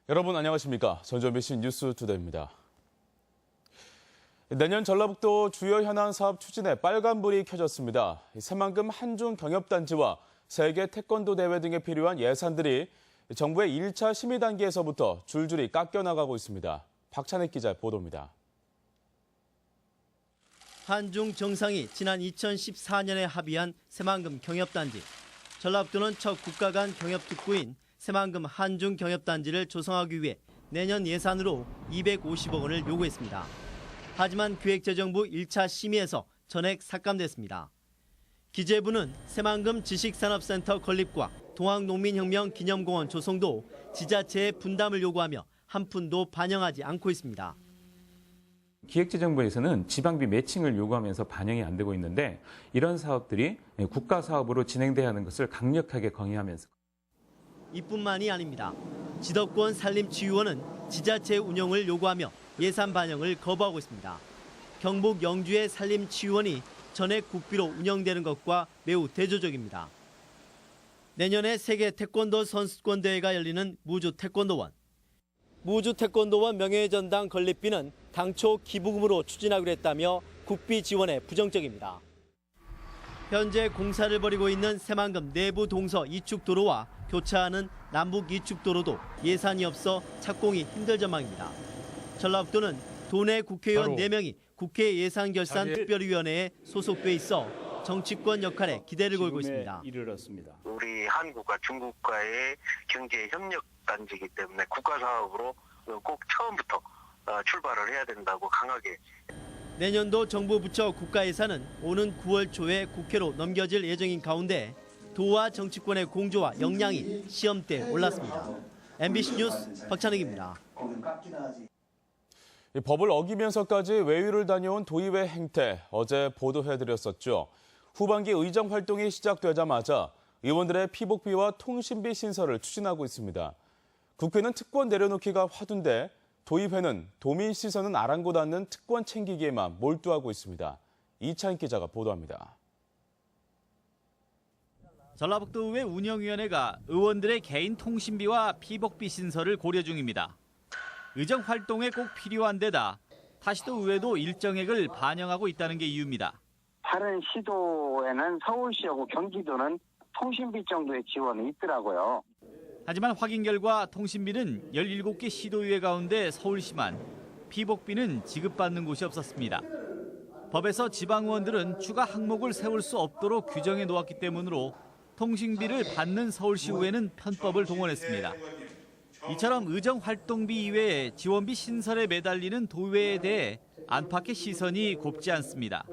여러분 안녕하십니까? 전주MBC 뉴스투데이입니다. 내년 전라북도 주요 현안 사업 추진에 빨간불이 켜졌습니다. 새만금 한중 경협단지와 세계 태권도 대회 등에 필요한 예산들이 정부의 1차 심의 단계에서부터 줄줄이 깎여나가고 있습니다. 박찬익 기자의 보도입니다. 한중 정상이 지난 2014년에 합의한 새만금 경협단지. 전라북도는 첫 국가 간 경협특구인 새만금 한중 경협단지를 조성하기 위해 내년 예산으로 250억 원을 요구했습니다. 하지만 기획재정부 1차 심의에서 전액 삭감됐습니다. 기재부는 새만금 지식산업센터 건립과 동학농민혁명 기념공원 조성도 지자체의 분담을 요구하며 한 푼도 반영하지 않고 있습니다. 기획재정부에서는 지방비 매칭을 요구하면서 반영이 안 되고 있는데 이런 사업들이 국가 사업으로 진행돼야 하는 것을 강력하게 건의하면서 이뿐만이 아닙니다. 지덕권 산림치유원은 지자체 운영을 요구하며 예산 반영을 거부하고 있습니다. 경북 영주의 산림치유원이 전액 국비로 운영되는 것과 매우 대조적입니다. 내년에 세계 태권도 선수권 대회가 열리는 무주 태권도원. 무주 태권도원 명예전당 건립비는 당초 기부금으로 추진하기로 했다며 국비 지원에 부정적입니다. 현재 공사를 벌이고 있는 새만금 내부 동서 이축도로와 교차하는 남북 이축도로도 예산이 없어 착공이 힘들 전망입니다. 전라북도는 도내 국회의원 4명이 국회 예산결산특별위원회에 소속돼 있어 정치권 역할에 기대를 걸고 있습니다. 우리 한국과 중국과의 경제 협력 단지이기 때문에 국가 사업으로 꼭 처음부터 출발을 해야 된다고 강하게. 내년도 정부 부처 국가 예산은 오는 9월 초에 국회로 넘겨질 예정인 가운데 도와 정치권의 공조와 역량이 시험대에 올랐습니다. MBC 뉴스 박찬익입니다. 법을 어기면서까지 외유를 다녀온 도의회 행태 어제 보도해드렸었죠. 후반기 의정 활동이 시작되자마자 의원들의 피복비와 통신비 신설을 추진하고 있습니다. 국회는 특권 내려놓기가 화두인데 도의회는 도민 시선은 아랑곳 않는 특권 챙기기에만 몰두하고 있습니다. 이찬 기자가 보도합니다. 전라북도의회 운영위원회가 의원들의 개인 통신비와 피복비 신설을 고려 중입니다. 의정 활동에 꼭 필요한 데다 다시도 의회도 일정액을 반영하고 있다는 게 이유입니다. 다른 시도에는 서울시하고 경기도는 통신비 정도의 지원이 있더라고요. 하지만 확인 결과 통신비는 17개 시도의회 가운데 서울시만, 피복비는 지급받는 곳이 없었습니다. 법에서 지방의원들은 추가 항목을 세울 수 없도록 규정해 놓았기 때문으로 통신비를 받는 서울시의회는 편법을 동원했습니다. 이처럼 의정 활동비 이외에 지원비 신설에 매달리는 도의회에 대해 안팎의 시선이 곱지 않습니다.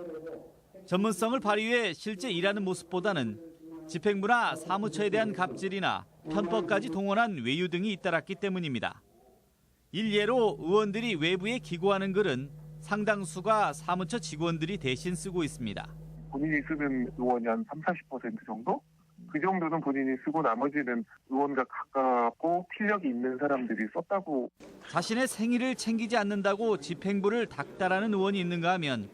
전문성을 발휘해 실제 일하는 모습보다는 집행부나 사무처에 대한 갑질이나 편법까지 동원한 외유 등이 잇따랐기 때문입니다. 일례로 의원들이 외부에 기고하는 글은 상당수가 사무처 직원들이 대신 쓰고 있습니다. 본인이 쓰는 의원이 한 30-40% 정도? 그 정도는 본인이 쓰고 나머지는 의원과 가깝고 필력이 있는 사람들이 썼다고. 자신의 생일을 챙기지 않는다고 집행부를 닥달하는 의원이 있는가 하면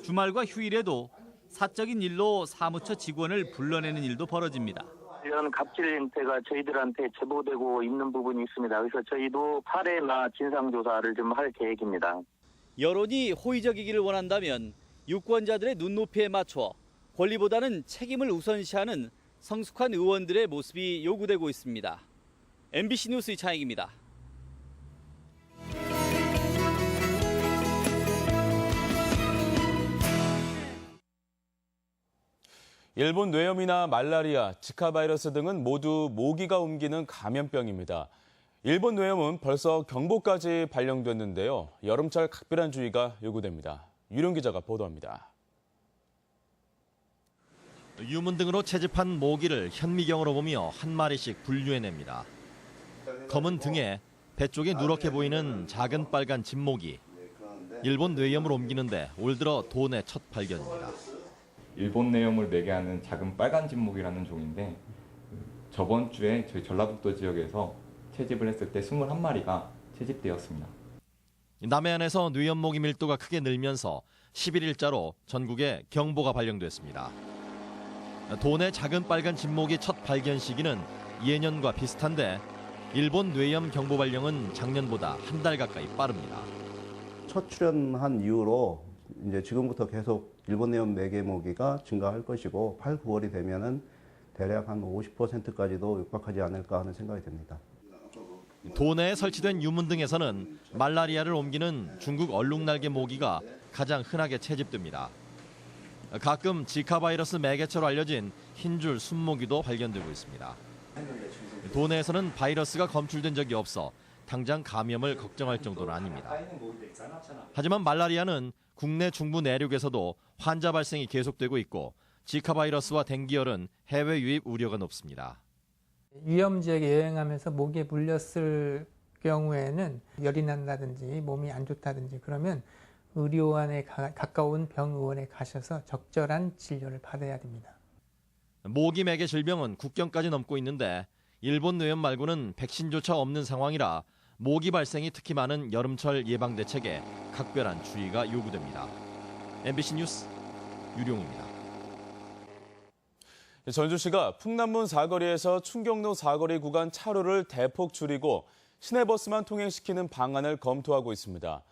주말과 휴일에도 사적인 일로 사무처 직원을 불러내는 일도 벌어집니다. 이런 갑질 행태가 저희들한테 제보되고 있는 부분이 있습니다. 그래서 저희도 사례나 진상조사를 좀 할 계획입니다. 여론이 호의적이기를 원한다면 유권자들의 눈높이에 맞춰 권리보다는 책임을 우선시하는 성숙한 의원들의 모습이 요구되고 있습니다. MBC 뉴스 이창익입니다. 일본 뇌염이나 말라리아, 지카 바이러스 등은 모두 모기가 옮기는 감염병입니다. 일본 뇌염은 벌써 경보까지 발령됐는데요. 여름철 각별한 주의가 요구됩니다. 유령 기자가 보도합니다. 유문 등으로 채집한 모기를 현미경으로 보며 한 마리씩 분류해냅니다. 검은 등에 배 쪽에 누렇게 보이는 작은 빨간 진모기. 일본 뇌염을 옮기는데 올 들어 도내 첫 발견입니다. 일본 뇌염을 매개하는 작은 빨간 진목이라는 종인데 저번 주에 저희 전라북도 지역에서 채집을 했을 때 21마리가 채집되었습니다. 남해안에서 뇌염모기 밀도가 크게 늘면서 11일자로 전국에 경보가 발령됐습니다. 도내 작은 빨간 진목이 첫 발견 시기는 예년과 비슷한데 일본 뇌염 경보 발령은 작년보다 한 달 가까이 빠릅니다. 첫 출연한 이후로 이제 지금부터 계속 일본 뇌염 매개 모기가 증가할 것이고 8, 9월이 되면은 대략 한 50%까지도 육박하지 않을까 하는 생각이 듭니다. 도내에 설치된 유문 등에서는 말라리아를 옮기는 중국 얼룩날개 모기가 가장 흔하게 채집됩니다. 가끔 지카 바이러스 매개체로 알려진 흰줄 순모기도 발견되고 있습니다. 도내에서는 바이러스가 검출된 적이 없어 당장 감염을 걱정할 정도는 아닙니다. 하지만 말라리아는 국내 중부 내륙에서도 환자 발생이 계속되고 있고 지카 바이러스와 댕기열은 해외 유입 우려가 높습니다. 위험 지역에 여행하면서 모기에 물렸을 경우에는 열이 난다든지 몸이 안 좋다든지 그러면 의료원에 가까운 병의원에 가셔서 적절한 진료를 받아야 됩니다. 모기 매개 질병은 국경까지 넘고 있는데 일본 뇌염 말고는 백신조차 없는 상황이라 모기 발생이 특히 많은 여름철 예방 대책에 각별한 주의가 요구됩니다. MBC 뉴스 유룡입니다. 전주시가 풍남문 사거리에서 충경로 사거리 구간 차로를 대폭 줄이고 시내버스만 통행시키는 방안을 검토하고 있습니다.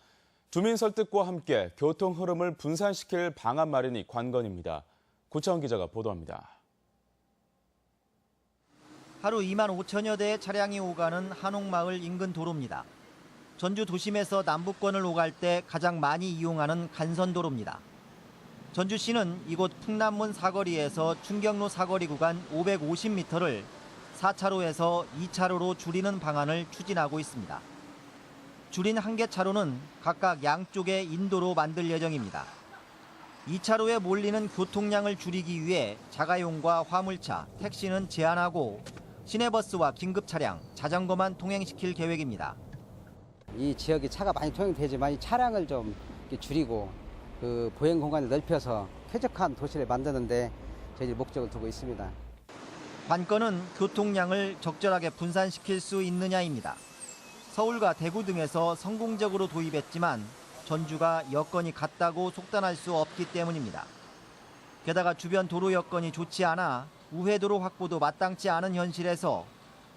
주민 설득과 함께 교통 흐름을 분산시킬 방안 마련이 관건입니다. 고차원 기자가 보도합니다. 하루 2만 5천여 대의 차량이 오가는 한옥마을 인근 도로입니다. 전주 도심에서 남부권을 오갈 때 가장 많이 이용하는 간선도로입니다. 전주시는 이곳 풍남문 사거리에서 충경로 사거리 구간 550m를 4차로에서 2차로로 줄이는 방안을 추진하고 있습니다. 줄인 한 개 차로는 각각 양쪽에 인도로 만들 예정입니다. 2차로에 몰리는 교통량을 줄이기 위해 자가용과 화물차, 택시는 제한하고 시내버스와 긴급차량, 자전거만 통행시킬 계획입니다. 이 지역이 차가 많이 통행되지만 이 차량을 좀 줄이고 그 보행 공간을 넓혀서 쾌적한 도시를 만드는 데 저희들이 목적을 두고 있습니다. 관건은 교통량을 적절하게 분산시킬 수 있느냐입니다. 서울과 대구 등에서 성공적으로 도입했지만 전주가 여건이 같다고 속단할 수 없기 때문입니다. 게다가 주변 도로 여건이 좋지 않아 우회도로 확보도 마땅치 않은 현실에서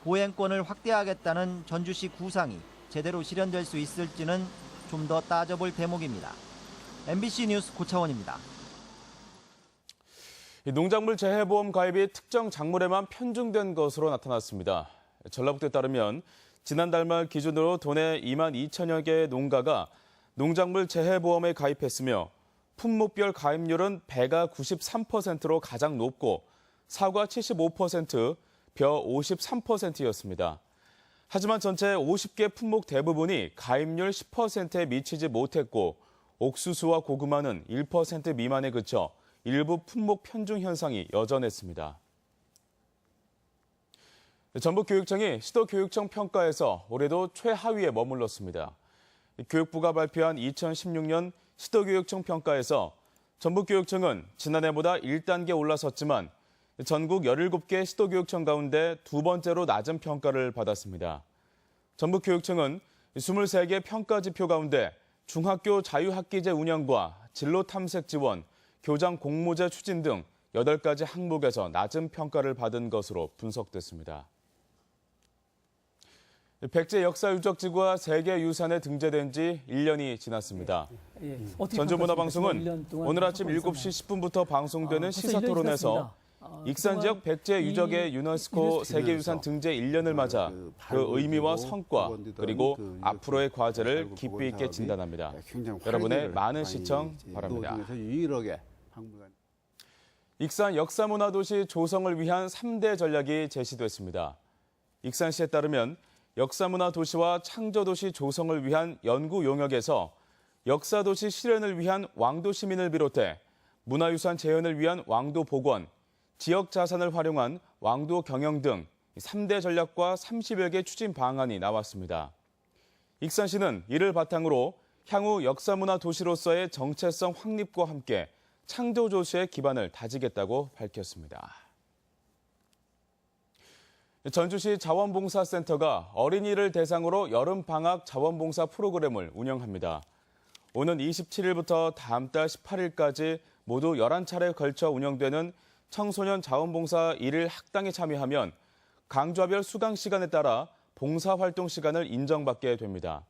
보행권을 확대하겠다는 전주시 구상이 제대로 실현될 수 있을지는 좀 더 따져볼 대목입니다. MBC 뉴스 고차원입니다. 농작물 재해보험 가입이 특정 작물에만 편중된 것으로 나타났습니다. 전라북도에 따르면 지난달 말 기준으로 도내 2만 2천여 개의 농가가 농작물 재해보험에 가입했으며 품목별 가입률은 배가 93%로 가장 높고 사과 75%, 벼 53%였습니다. 하지만 전체 50개 품목 대부분이 가입률 10%에 미치지 못했고 옥수수와 고구마는 1% 미만에 그쳐 일부 품목 편중 현상이 여전했습니다. 전북교육청이 시도교육청 평가에서 올해도 최하위에 머물렀습니다. 교육부가 발표한 2016년 시도교육청 평가에서 전북교육청은 지난해보다 1단계 올라섰지만 전국 17개 시도교육청 가운데 두 번째로 낮은 평가를 받았습니다. 전북교육청은 23개 평가 지표 가운데 중학교 자유학기제 운영과 진로 탐색 지원, 교장 공모제 추진 등 8가지 항목에서 낮은 평가를 받은 것으로 분석됐습니다. 백제 역사유적지구가 세계유산에 등재된 지 1년이 지났습니다. 전주문화방송은 오늘 아침 7시 10분부터 방송되는 시사토론에서 익산 지역 백제 유적의 유네스코 세계유산 등재 1년을 맞아 그 의미와 성과 그리고 앞으로의 과제를 깊이 있게 진단합니다. 여러분의 많은 시청 바랍니다. 익산 역사문화도시 조성을 위한 3대 전략이 제시됐습니다. 익산시에 따르면 역사문화도시와 창조도시 조성을 위한 연구 용역에서 역사도시 실현을 위한 왕도시민을 비롯해 문화유산 재현을 위한 왕도복원, 지역 자산을 활용한 왕도 경영 등 3대 전략과 30여 개 추진 방안이 나왔습니다. 익산시는 이를 바탕으로 향후 역사문화 도시로서의 정체성 확립과 함께 창조도시의 기반을 다지겠다고 밝혔습니다. 전주시 자원봉사센터가 어린이를 대상으로 여름방학 자원봉사 프로그램을 운영합니다. 오는 27일부터 다음 달 18일까지 모두 11차례에 걸쳐 운영되는 청소년 자원봉사 1일 학당에 참여하면 강좌별 수강 시간에 따라 봉사활동 시간을 인정받게 됩니다.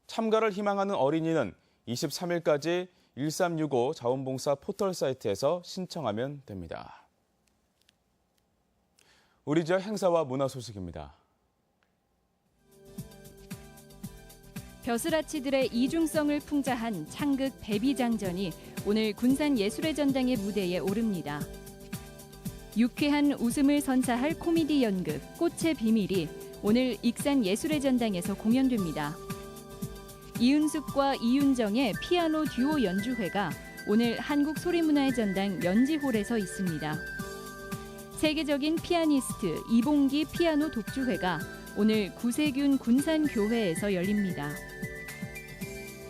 참가를 희망하는 어린이는 23일까지 1365 자원봉사 포털 사이트에서 신청하면 됩니다. 우리 지역 행사와 문화 소식입니다. 벼슬아치들의 이중성을 풍자한 창극 배비장전이 오늘 군산예술의 전당의 무대에 오릅니다. 유쾌한 웃음을 선사할 코미디 연극 꽃의 비밀이 오늘 익산예술의 전당에서 공연됩니다. 이은숙과 이윤정의 피아노 듀오 연주회가 오늘 한국소리문화의 전당 연지홀에서 있습니다. 세계적인 피아니스트 이봉기 피아노 독주회가 오늘 구세균 군산교회에서 열립니다.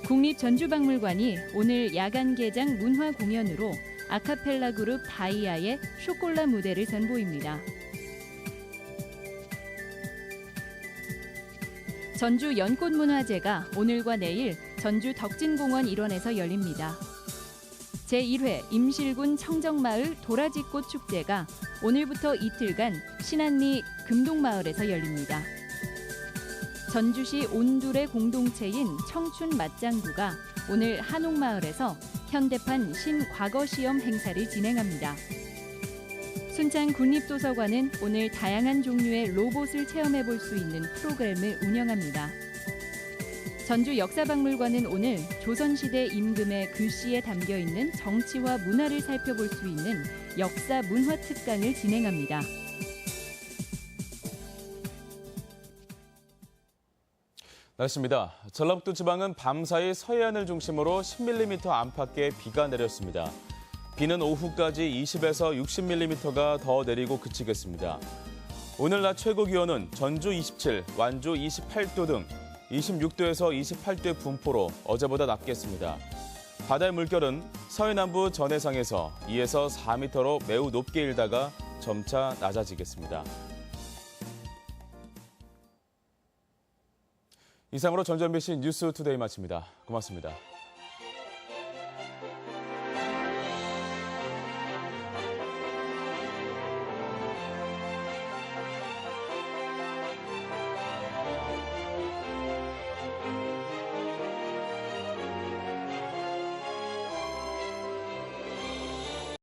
국립전주박물관이 오늘 야간 개장 문화 공연으로 아카펠라 그룹 다이아의 쇼콜라 무대를 선보입니다. 전주 연꽃문화제가 오늘과 내일 전주 덕진공원 일원에서 열립니다. 제1회 임실군 청정마을 도라지꽃 축제가 오늘부터 이틀간 신안리 금동마을에서 열립니다. 전주시 온둘의 공동체인 청춘 맞장구가 오늘 한옥마을에서 현대판 신과거시험 행사를 진행합니다. 순창 국립도서관은 오늘 다양한 종류의 로봇을 체험해 볼 수 있는 프로그램을 운영합니다. 전주 역사박물관은 오늘 조선시대 임금의 글씨에 담겨있는 정치와 문화를 살펴볼 수 있는 역사 문화 특강을 진행합니다. 날씨입니다. 전라북도 지방은 밤사이 서해안을 중심으로 10mm 안팎의 비가 내렸습니다. 비는 오후까지 20에서 60mm가 더 내리고 그치겠습니다. 오늘 낮 최고 기온은 전주 27, 완주 28도 등 26도에서 28도의 분포로 어제보다 낮겠습니다. 바다의 물결은 서해 남부 전해상에서 2에서 4m로 매우 높게 일다가 점차 낮아지겠습니다. 이상으로 전주 MBC 뉴스투데이 마칩니다. 고맙습니다.